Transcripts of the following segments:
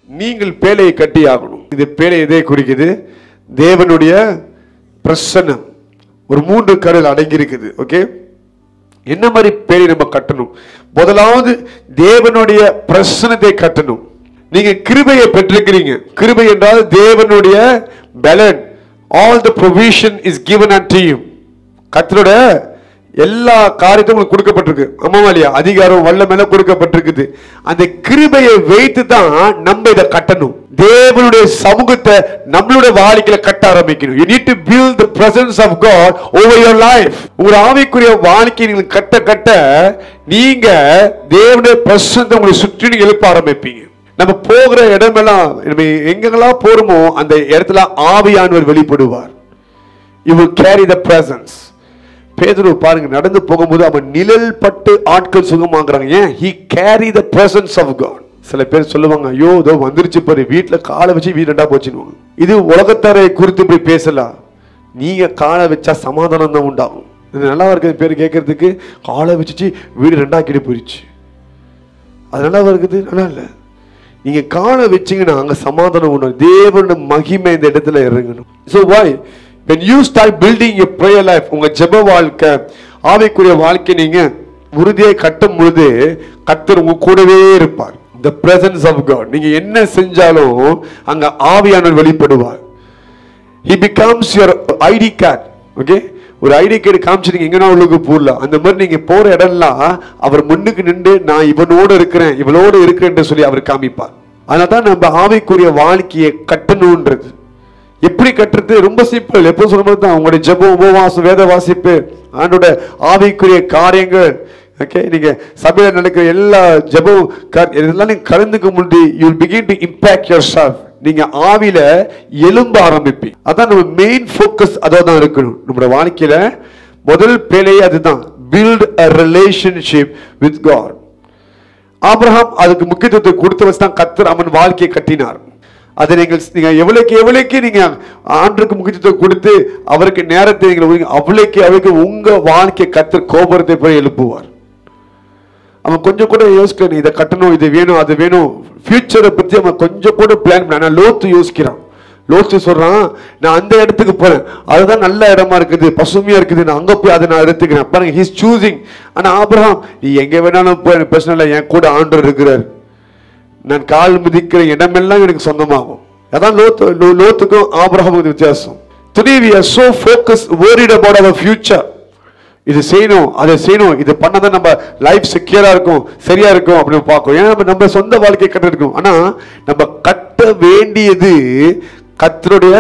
நீங்கள் பேழையை கட்டி ஆகணும். இது பேழை எதை குறிக்குது? தேவனுடைய பிரசன்னம் ஒரு 3 கரையில் அடங்கி இருக்குது. ஓகே, என்ன மாதிரி பேழை நம்ம கட்டணும்? முதலாவது தேவனுடைய பிரசன்னத்தை கட்டணும். நீங்க கிருபையை பெற்றிருக்கிறீங்க. கிருபை என்றால் தேவனுடைய பலன். All the provision is given unto you. கர்த்தரோட எல்லா காரியத்தையும் உங்களுக்கு கொடுக்கப்பட்டிருக்கு. ஆமாவா இல்லையா? அதிகாரம் வல்லமை கொடுக்கப்பட்டிருக்குது. அந்த கிருபையை வைத்து தான் நம்ம இதை கட்டணும். தேவனுடைய சமூகத்தை நம்மளுடைய வாழ்க்கையில கட்ட ஆரம்பிக்கணும். You need to build the presence of God over your life. உங்க ஆவிக்குரிய வாழ்க்கையை நீங்க கட்ட கட்ட நீங்க தேவனுடைய பிரசன்னத்தை உங்களை சுற்றி எழுப்ப ஆரம்பிப்பீங்க. நம்ம போகிற இடமெல்லாம் நம்ம எங்கெல்லாம் போறோமோ அந்த இடத்துல ஆவியானவர் வெளிப்படுவார். You will carry the presence. பேதுரு பாருங்க, நடந்து போகும்போது அவன் நிழல் பட்டு ஆட்கள் சுகமாக்குறாங்க. ஏன்? he carry the presence of God. சில பேர் சொல்லுவாங்க, ஐயோ இதோ வந்துருச்சு பாரு, வீட்டுல காலை வச்சு வீடு ரெண்டா போச்சுன்னு. இது உலகத்தாரை குறித்து இப்படி பேசலாம். நீங்க காலை வச்சா சமாதானம் தான் உண்டாகும். இது நல்லா இருக்குது. பேர் கேட்கறதுக்கு காலை வச்சு வீடு ரெண்டாக்கிட்டு போயிடுச்சு, அது நல்லா இருக்குது. நல்லா இல்லை. நீங்க காலை வச்சீங்கன்னா அங்க சமாதானம் உண்டாகும். தேவனுடைய மகிமை இந்த இடத்துல இறங்கணும். So why? When you start building your prayer life, உங்க ஜெப வாழ்க்கை, ஆவிக்குரிய வாழ்க்கை நீங்க உறுதியாய் கட்டும் பொழுது கர்த்தர் உங்க கூடவே இருப்பார். The presence of God. நீங்க என்ன செஞ்சாலும் அங்க ஆவியானவர் வெளிப்படுவார். He becomes your ID card. Okay? ஒரு ஐடி கார்டு காமிச்சிருங்க, எங்கன்னா உள்ளுக்கு போடலாம். அந்த மாதிரி நீங்க போற இடம்லாம் அவர் முன்னுக்கு நின்று நான் இவனோடு இருக்கிறேன் இவளோடு இருக்கிறேன் சொல்லி அவர் காமிப்பார். அதனால்தான் நம்ம ஆவிக்குரிய வாழ்க்கையை கட்டணும்ன்றது. எப்படி கட்டுறது? ரொம்ப சிம்பிள். எப்போ சொல்லும் போது தான் உங்களுடைய ஜெபம், உபவாசம், வேத வாசிப்பு, ஆண்டோட ஆவிக்குரிய காரியங்கள். ஓகே, நீங்க சபையில நடக்கிற எல்லா ஜெபம் இதெல்லாம் நீங்க கலந்துக்க முன்னாடி you will begin to impact yourself. நீங்க ஆவில எழும்ப ஆரம்பிப்பீங்க. அதான் நம்ம மெயின் ஃபோக்கஸ் அதான் இருக்கணும். நம்மளோட வாழ்க்கையில முதல் பேழையே அதுதான். build a relationship with God. Abraham அதுக்கு முக்கியத்துவத்தை கொடுத்து வச்சு தான் கர்த்தர் அவன் வாழ்க்கையை கட்டினார். அதை நீங்க எவ்வளவுக்கு நீங்க ஆண்டருக்கு முக்கியத்துவம் கொடுத்து அவருக்கு நேரத்தை நீங்க அவ்வளவுக்கு உங்க வாழ்க்கை கர்த்தர் கோபுரத்தை போய் எழுப்புவார். அவன் கொஞ்சம் கூட யோசிக்கணும், இதை கட்டணும், இது வேணும், அது வேணும். ஃபியூச்சரை பத்தி அவன் கொஞ்சம் கூட பிளான் பண்ண. லோத்து யோசிக்கிறான். லோத்து சொல்றான், நான் அந்த இடத்துக்கு போறேன், அதுதான் நல்ல இடமா இருக்குது, பசுமையா இருக்குது, நான் அங்க போய் அதை நான் எடுத்துக்கிறேன். பாருங்க, ஹீஸ் சூசிங். ஆனா ஆபிரகாம், நீ எங்க வேணாலும் போய் எனக்கு பிரச்சனை இல்லை, என் கூட ஆண்டவர் இருக்கிறார், நான் கால் மிதிக்கிற இடமெல்லாம் எனக்கு சொந்தமாகும். அதான் லோத்துக்கும் ஆபிரகாமுக்கும் வித்தியாசம். Today we are so focused, worried about our future. இது செய்யணும், அதை செய்யணும், இது பண்ணாதான் நம்ம லைஃப் செக்யூரா இருக்கும், சரியா இருக்கும் அப்படின்னு பார்க்கணும். ஏன்னா நம்ம சொந்த வாழ்க்கையை கட்ட இருக்கும். ஆனா நம்ம கட்ட வேண்டியது கர்த்தருடைய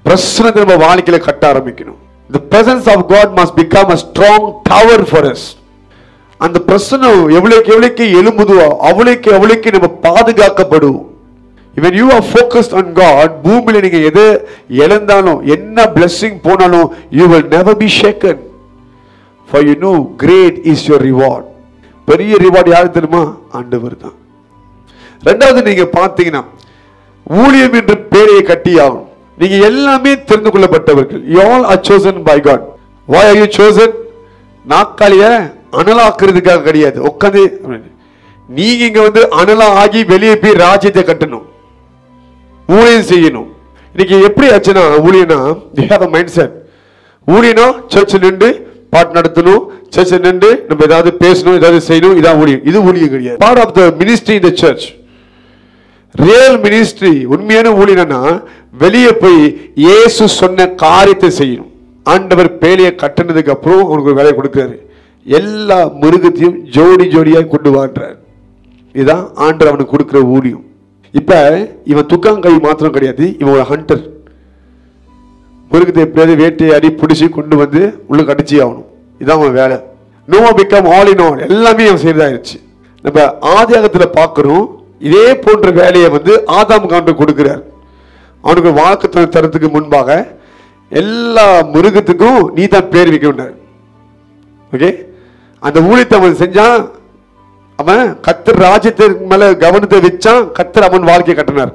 பிரசன்னத்தை நம்ம வாழ்க்கையில கட்ட ஆரம்பிக்கணும். The presence of God must become a strong tower for us. அந்த பிரசன்னம் எவ்வளவுக்கு எழும்புதோ அவ்வளவுக்கு நம்ம பாதுகாக்கப்படுவோம். When you are focused on God, பூமியில நீங்க எது இழந்தாலும் என்ன blessing போனாலும் you will never be shaken. For you know great is your reward. பெரிய ரிவார்ட் யாரு தெரியுமா? ஆண்டவர் தான். ரெண்டாவது நீங்க பார்த்தீங்கன்னா ஊழியம் என்ற பேரையை கட்டி ஆகும். நீங்க எல்லாமே தெரிந்து கொள்ளப்பட்டவர்கள். You all are chosen by God. Why are you chosen? நாக்காலிய அனலாக்குறதுக்காக கிடையாது. உட்காந்து நீங்க இங்க வந்து அனலா ஆகி வெளியே போய் ராஜ்யத்தை கட்டணும், ஊழியம் செய்யணும். இன்னைக்கு எப்படி ஆச்சுன்னா ஊழியனா you have a mindset. ஊழியனா சர்ச்சில் நின்று பாட்டு நடத்தணும், சர்ச்சில் நின்று நம்ம ஏதாவது பேசணும், ஏதாவது செய்யணும், இதான் ஊழியம். இது ஊழியம் கிடையாது. Part of the ministry in the church. Real ministry, உண்மையான ஊழியனா வெளியே போய் இயேசு சொன்ன காரியத்தை செய்யணும். ஆண்டவர் பேழையை கட்டினதுக்கு அப்புறம் அவனுக்கு ஒரு வேலையை கொடுக்கிறாரு. எல்லா மிருகத்தையும் ஜோடியாக கொண்டு வான்றார். இதுதான் ஆண்டவர் அவனுக்கு கொடுக்கிற ஊழியம். இப்ப இவன் துக்காங்கை மாத்திரம் கிடையாது, இவன் ஒரு ஹண்டர். மிருகத்தை எப்படியாவது வேட்டையாடி பிடிச்சி கொண்டு வந்து உள்ளுக்கு அடிச்சு ஆகணும். இதான் அவன் வேலை. நோவா பிகம் ஆல் இன் ஆல், எல்லாமே அவன் செய்யறதாயிருச்சு. நம்ம ஆதியாகத்தில் பார்க்கிறோம், இதே போன்ற வேலையை வந்து ஆதாம் ஆண்டவர் கொடுக்கிறார். அவனுக்கு வாழ்க்கை தரத்துக்கு முன்பாக எல்லா மிருகத்துக்கும் நீ தான் பேர் வைக்கணும். ஓகே, அந்த ஊழியத்தை அவன் செஞ்சான். அவன் கர்த்தர் ராஜ்யத்தின் மேல கவனத்தை வச்சான். கர்த்தர் அவன் வாழ்க்கையை கட்டினார்,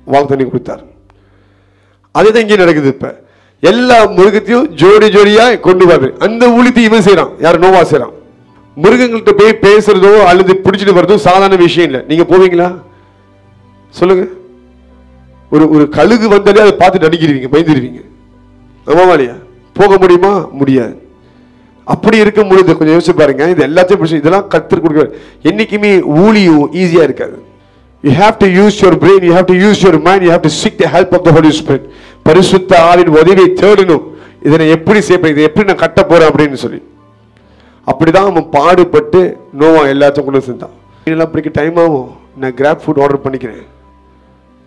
வாழ்க்கை தண்ணி கொடுத்தார். அதுதான் இங்கே நடக்குது. இப்ப எல்லா மிருகத்தையும் ஜோடியா கொண்டு வருது. அந்த ஊழியத்தை இவன் செய்யறான். யார்? நோவா செய்யறான். மிருகங்கள்ட்ட போய் பேசுறதோ அல்லது பிடிச்சிட்டு வர்றதோ சாதாரண விஷயம் இல்லை. நீங்க போவீங்களா? சொல்லுங்க. ஒரு கழுகு வந்தாலே அதை பார்த்து நடிக்கிறீங்க, பயந்துருவீங்க. ஆமாவா இல்லையா? போக முடியுமா? முடியாது. அப்படி இருக்கும் பொழுது கொஞ்சம் யோசிச்சு பாருங்க. இது எல்லாத்தையும் இதெல்லாம் கர்த்தர் கொடுக்க என்னைக்குமே ஊழியம் ஈஸியா இருக்காது. You have to use your brain, you have to use your mind, you have to seek the help of the Holy Spirit. பரிசுத்த ஆவியின் உதவியை தேடணும். இதை எப்படி செய்ய, இதை எப்படி நான் கட்ட போறேன் அப்படின்னு சொல்லி. அப்படிதான் அவன் பாடுபட்டு நோவா எல்லாத்தையும் கொண்டு செஞ்சான். மீனெல்லாம் பிடிக்க டைம் ஆகும், நான் கிராப் ஃபுட் ஆர்டர் பண்ணிக்கிறேன்,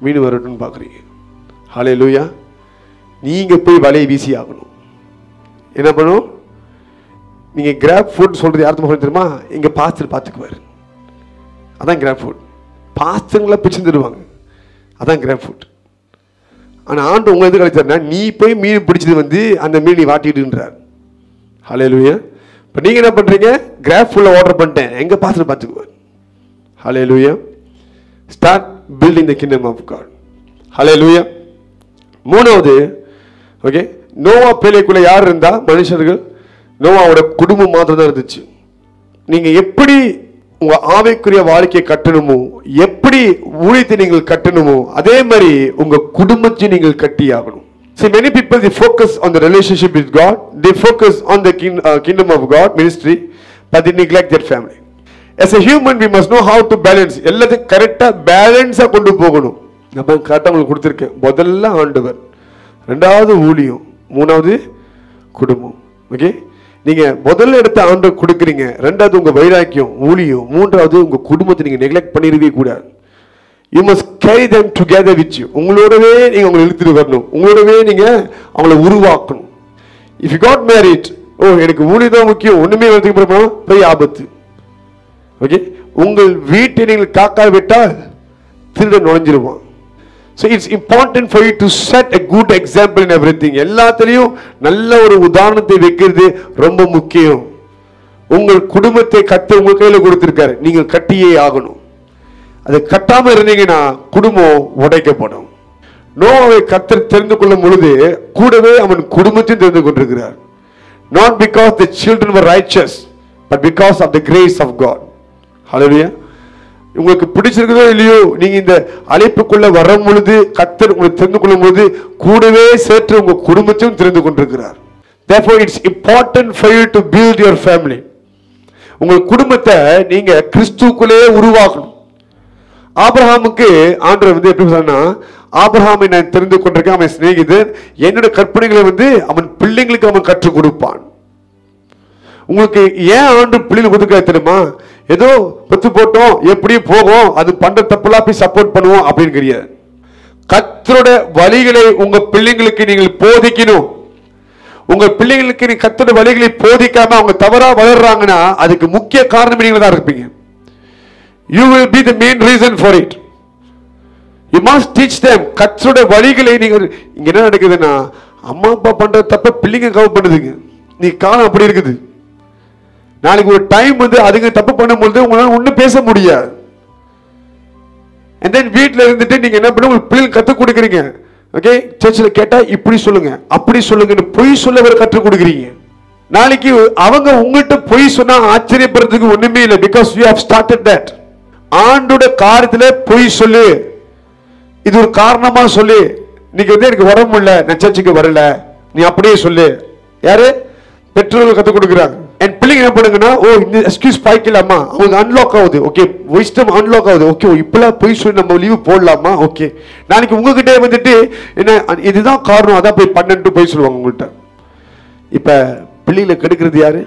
மீன் வரட்டும்னு பார்க்குறீங்க. ஹல்லேலூயா. நீங்க போய் வலையை வீசி ஆகணும். என்ன பண்ணும்? நீங்க கிராப் ஃபுட் சொல்றது யாருக்கும் தெரியுமா? இங்க பாஸ்டர் பார்த்துக்குவாரு. அதான் கிராப் ஃபுட். பாஸ்டர்களை பிச்சு தருவாங்க. அதான் கிராப் ஃபுட். ஆனால் ஆண்டு உங்களை எது கழிச்சாருன்னா, நீ போய் மீன் பிடிச்சது வந்து அந்த மீன் நீ வாட்டிடுன்றார். ஹல்லேலூயா. இப்போ நீங்கள் என்ன பண்ணுறீங்க? கிராப் ஃபுல்லாக ஆர்டர் பண்ணிட்டேன், எங்கே பாஸ்டர் பார்த்துக்குவார். Hallelujah. Start building the kingdom of God. Hallelujah. மூணாவது, ஓகே, நோவா பேழைக்குள்ள யார் இருந்தா? மனுஷர்கள். நோவாவோட குடும்பம் மாத்திரம் தான் இருந்துச்சு. நீங்க எப்படி உங்க ஆவிக்குரிய வாழ்க்கையை கட்டணுமோ, எப்படி ஊழியத்தை நீங்கள் கட்டணுமோ, அதே மாதிரி உங்க குடும்பத்தை நீங்கள் கட்டி ஆகணும். See, many people they focus on the relationship with God, they focus on the kingdom of God ministry, but they neglect their family. As a human we must know how to balance. எல்லாத்தையும் கரெக்டா பேலன்ஸா கொண்டு போகணும். நான் கரெக்டா உங்களுக்கு கொடுத்துருக்கேன். முதல்ல ஆண்டவர், ரெண்டாவது ஊழியம், மூணாவது குடும்பம். ஓகே, நீங்க முதல்ல எடுத்த ஆண்டவர் கொடுக்குறீங்க, ரெண்டாவது உங்க வைராக்கியம் ஊழியம், மூன்றாவது உங்க குடும்பத்தை நீங்க நெக்லெக்ட் பண்ணிருக்கவே கூடாது. You must carry them together with you. உங்களோடவே நீங்க அவங்களை இழுத்துட்டு வரணும், உங்களோடவே நீங்க அவங்களை உருவாக்கணும். If you got married, எனக்கு ஊழியம் தான் முக்கியம், ஒண்ணுமே வரதுக்கு போய் ஆபத்து. ஓகே, உங்கள் வீட்டை நீங்கள் காக்கா விட்டால் திருட நுழைஞ்சிருவான். So it's important for you to set a good example in everything. எல்லாத்திலையும் நல்ல ஒரு உதாரணத்தை வைக்கிறது ரொம்ப முக்கியம். உங்கள் குடும்பத்தை கர்த்தர் உங்க கையில கொடுத்திருக்காரு, நீங்கள் கட்டியே ஆகணும். அதை கட்டாம இருந்தீங்கன்னா குடும்பம் உடைக்கப்படும். நோவாவை கர்த்தர் தெரிந்து கொள்ளும் பொழுது கூடவே அவன் குடும்பத்தையும் தெரிந்து கொண்டிருக்கிறார். Not because the children were righteous, but because of the grace of God. Hallelujah. உங்களுக்கு பிடிச்சிருக்கதோ இல்லையோ, நீங்க இந்த அழைப்புக்குள்ள வரும் பொழுது கர்த்தர் உங்களுக்கு தெரிந்து கொள்ளும் பொழுது கூடவே சேர்த்து உங்க குடும்பத்தையும் தெரிந்து கொண்டிருக்கிறார். Therefore it's important for you to build your family. உங்கள் குடும்பத்தை நீங்க கிறிஸ்துவுக்குள்ளே உருவாக்கணும். ஆபிரகாமுக்கு ஆண்டவர் வந்து எப்படி சொன்னா, ஆபிரகாமை நான் தெரிந்து கொண்டிருக்கேன், அவன் சிநேகிதன், என்னோட கற்பனைகளை வந்து அவன் பிள்ளைங்களுக்கு அவன் கற்றுக் கொடுப்பான். உங்களுக்கு ஏன் ஆண்டு பிள்ளைங்க கொடுக்க தெரியுமா? ஏதோ பத்து போட்டோம் எப்படி போகும், அது பண்ற தப்புலாம் போய் சப்போர்ட் பண்ணுவோம் அப்படின்னு கிடையாது. கர்த்தரோட வழிகளை உங்க பிள்ளைங்களுக்கு நீங்கள் போதிக்கணும். உங்க பிள்ளைங்களுக்கு நீங்க கர்த்தரோட வழிகளை போதிக்காம அவங்க தவறா வளர்றாங்கன்னா அதுக்கு முக்கிய காரணம் நீங்க தான் இருப்பீங்க. You will be the main reason for it. You must teach them. கர்த்தரோட வழிகளை நீங்கள். இங்க என்ன நடக்குதுன்னா, அம்மா அப்பா பண்ற தப்ப பிள்ளைங்க கவர் பண்ணுதுங்க. நீ காலம் அப்படி இருக்குது. நாளைக்கு ஒரு டைம் வந்து அதுங்க தப்பு பண்ணும்போது உங்களால ஒன்றும் பேச முடியாது. and then வீட்டில் இருந்துட்டு நீங்க என்ன பண்ண, உங்களுக்கு பிள்ளைங்க கற்றுக் கொடுக்குறீங்க. ஓகே, சர்ச்சில் கேட்டா இப்படி சொல்லுங்க அப்படி சொல்லுங்கன்னு பொய் சொல்ல வர கற்றுக் கொடுக்குறீங்க. நாளைக்கு அவங்க உங்கள்கிட்ட பொய் சொன்னா ஆச்சரியப்படுறதுக்கு ஒண்ணுமே இல்லை. Because you have started that. ஆண்டோட காரியத்துல பொய் சொல்லு, இது ஒரு காரணமா சொல்லு. நீங்க வந்து எனக்கு வர முடியல, நான் சர்ச்சுக்கு வரல, நீ அப்படியே சொல்லு. யாரு? பெற்றோர்கள் கற்றுக் கொடுக்குறாங்க. என் பிள்ளைங்க என்ன பண்ணுங்கன்னா, இந்த எக்ஸ்கியூஸ் பாய்க்கலாமா, அவங்க அன்லாக் ஆகுது. ஓகே, விஸ்டம் அன்லாக் ஆகுது. ஓகே, இப்பெல்லாம் போய் சொல்லி நம்ம லீவு போடலாமா? ஓகே, நாளைக்கு உங்ககிட்டே வந்துட்டு என்ன இதுதான் காரணம், அதான் போய் பண்ணன்ட்டு போய் சொல்லுவாங்க உங்கள்கிட்ட. இப்ப பிள்ளைகளை கெடுக்கிறது யாரு?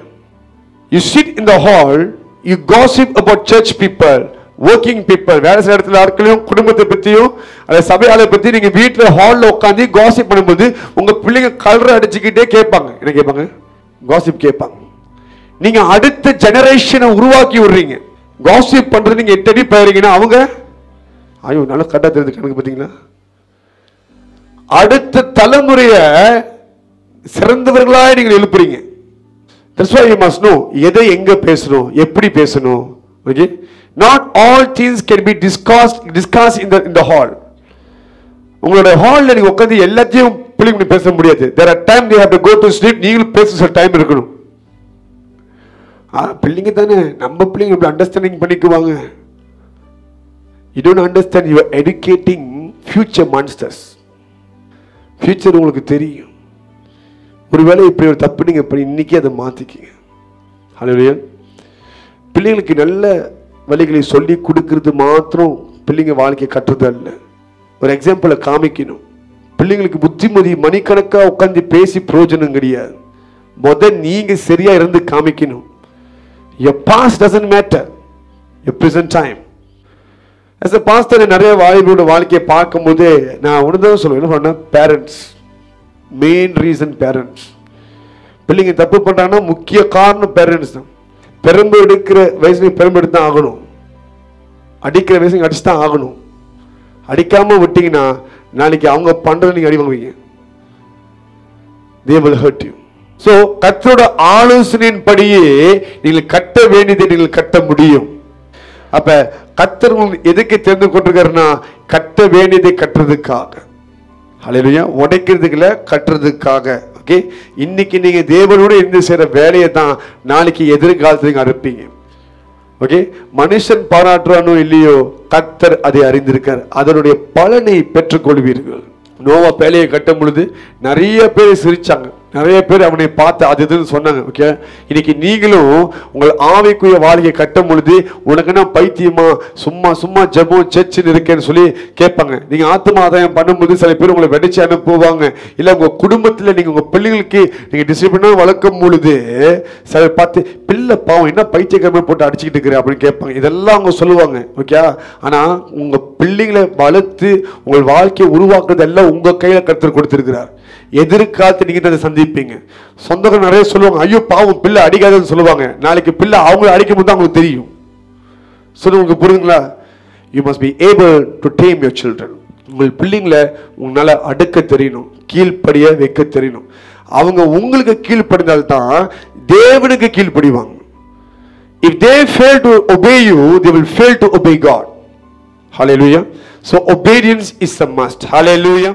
You sit in the hall, you gossip about church people, working people, வேலை செய்யற இடத்துல ஆட்களையும் குடும்பத்தை பத்தியும் அந்த சபையாளை பத்தி நீங்க வீட்டுல ஹால்ல உட்காந்து காசிப் பண்ணும்போது உங்க பிள்ளைங்க கல்ற அடிச்சுக்கிட்டே கேட்பாங்க. என்ன கேட்பாங்க? காசிப் கேட்பாங்க. நீங்க அடுத்த ஜெனரேஷனை உருவாக்கி விடுறீங்க. காசிப் பண்றது நீங்க 8 அடி போறீங்கன்னா அவங்க ஐயோ நல்லா கரெக்டா தெரிஞ்சு கணக்கு பார்த்தீங்களா? அடுத்த தலைமுறைய சிறந்தவர்களா நீங்கள் எழுப்புறீங்க. That's why you must know எதை எங்க பேசணும், எப்படி பேசணும். Okay, not all things can be discussed in the hall. உங்களோட ஹால்ல நீங்க உட்கார்ந்து எல்லாத்தையும் பிள்ளைங்க பேச முடியாது. There are time they have to go to sleep. நீங்களும் பேச டைம் இருக்கணும். பிள்ளைங்க தானே, நம்ம பிள்ளைங்க அண்டர்ஸ்டாண்டிங் பண்ணிக்குவாங்க. You don't understand, you are educating future monsters. Future உங்களுக்கு தெரியும். ஒருவேளை இப்படி ஒரு தப்பு நீங்கள் இப்படி இன்னைக்கு அதை மாற்றிக்கிங்க. ஹல்லேலூயா. பிள்ளைங்களுக்கு நல்ல வழிகளை சொல்லி கொடுக்கறது மாத்திரம் பிள்ளைங்க வாழ்க்கையை கட்டுறது அல்ல. ஒரு எக்ஸாம்பிளை காமிக்கணும். பிள்ளைங்களுக்கு புத்திமதி மணிக்கணக்காக உட்காந்து பேசி பிரயோஜனம் கிடையாது. நீங்கள் சரியா இருந்து காமிக்கணும். Your past doesn't matter, your present time. As a pastor, நிறைய வாலிபரோட வாழ்க்கையை பார்க்கும்போது நான் உணர்ந்ததான் சொல்லுவேன். என்ன பண்ண பேரண்ட்ஸ், மெயின் ரீசன் பேரண்ட்ஸ். பிள்ளைங்க தப்பு பண்றாங்கன்னா முக்கிய காரணம் பேரண்ட்ஸ் தான். பெரும்பு எடுக்கிற வயசுல பெரும்பு எடுத்து தான் ஆகணும். அடிக்கிற வயசுல அடிச்சு தான் ஆகணும். அடிக்காம விட்டீங்கன்னா நாளைக்கு அவங்க பண்றதை நீங்க அடி வாங்குவீங்க. They will hurt you. So கர்த்தரோட ஆலோசனையின்படியே நீங்கள் கட்ட வேண்டியதை நீங்கள் கட்ட முடியும். அப்ப கர்த்தர் எதுக்கு தெரிந்து கொண்டிருக்காருன்னா கட்ட வேண்டியதை கட்டுறதுக்காக. ஹல்லேலூயா. உடைக்கிறதுக்குல கட்டுறதுக்காக. ஓகே, இன்னைக்கு நீங்க தேவனோட இருந்து செய்யற வேலையை தான் நாளைக்கு எதிர்காலத்துல நீங்க அறுப்பீங்க. ஓகே, மனுஷன் பாராட்டுறானோ இல்லையோ கர்த்தர் அதை அறிந்திருக்கார். அதனுடைய பலனை பெற்றுக்கொள்வீர்கள். நோவா பேழையை கட்டும் பொழுது நிறைய பேர் சிரிச்சாங்க. நிறைய பேர் அவனை பார்த்து அது இதுன்னு சொன்னாங்க. ஓகே, இன்னைக்கு நீங்களும் உங்கள் ஆவிக்குரிய வாழ்க்கையை கட்டும் பொழுது உனக்கு என்ன பைத்தியமா, சும்மா சும்மா ஜெபம் சர்ச்சுன்னு இருக்கேன்னு சொல்லி கேட்பாங்க. நீங்க ஆத்ம ஆதாயம் பண்ணும்போது சில பேர் உங்களை வெடிச்சு அனுப்புவாங்க. இல்ல உங்க குடும்பத்துல நீங்க உங்க பிள்ளைகளுக்கு நீங்க டிசிப்ளினா வளர்க்கும் பொழுது சிலர் பார்த்து பிள்ளை பாவம் என்ன பைத்தியக்காரமே போட்டு அடிச்சுக்கிட்டு இருக்கிற அப்படின்னு கேட்பாங்க. இதெல்லாம் அவங்க சொல்லுவாங்க. ஓகே, ஆனா உங்க பிள்ளைங்களை வளர்த்து உங்கள் வாழ்க்கையை உருவாக்குறது எல்லாம் உங்க கையில கர்த்தர் கொடுத்திருக்கிறார். எதிர்காலத்து நீங்க அதை சந்திப்பீங்க. சொந்தங்கள் நிறைய சொல்லுவாங்க, ஐயோ பாவம் பிள்ளை அடிக்காதுன்னு சொல்லுவாங்க. நாளைக்கு பிள்ளை அவங்களை அடிக்கும் போது அவங்களுக்கு தெரியும். சொல்லுங்க, புரியுதுங்களா? You must be able to tame your children. உங்கள் பிள்ளைங்களை உங்களால அடுக்க தெரியணும், கீழ்ப்படிய வைக்க தெரியணும். அவங்க உங்களுக்கு கீழ்ப்படிந்தால்தான் தேவனுக்கு கீழ்ப்படிவாங்க. If they fail to obey you, they will fail to obey God. Hallelujah. So obedience is a must. Hallelujah.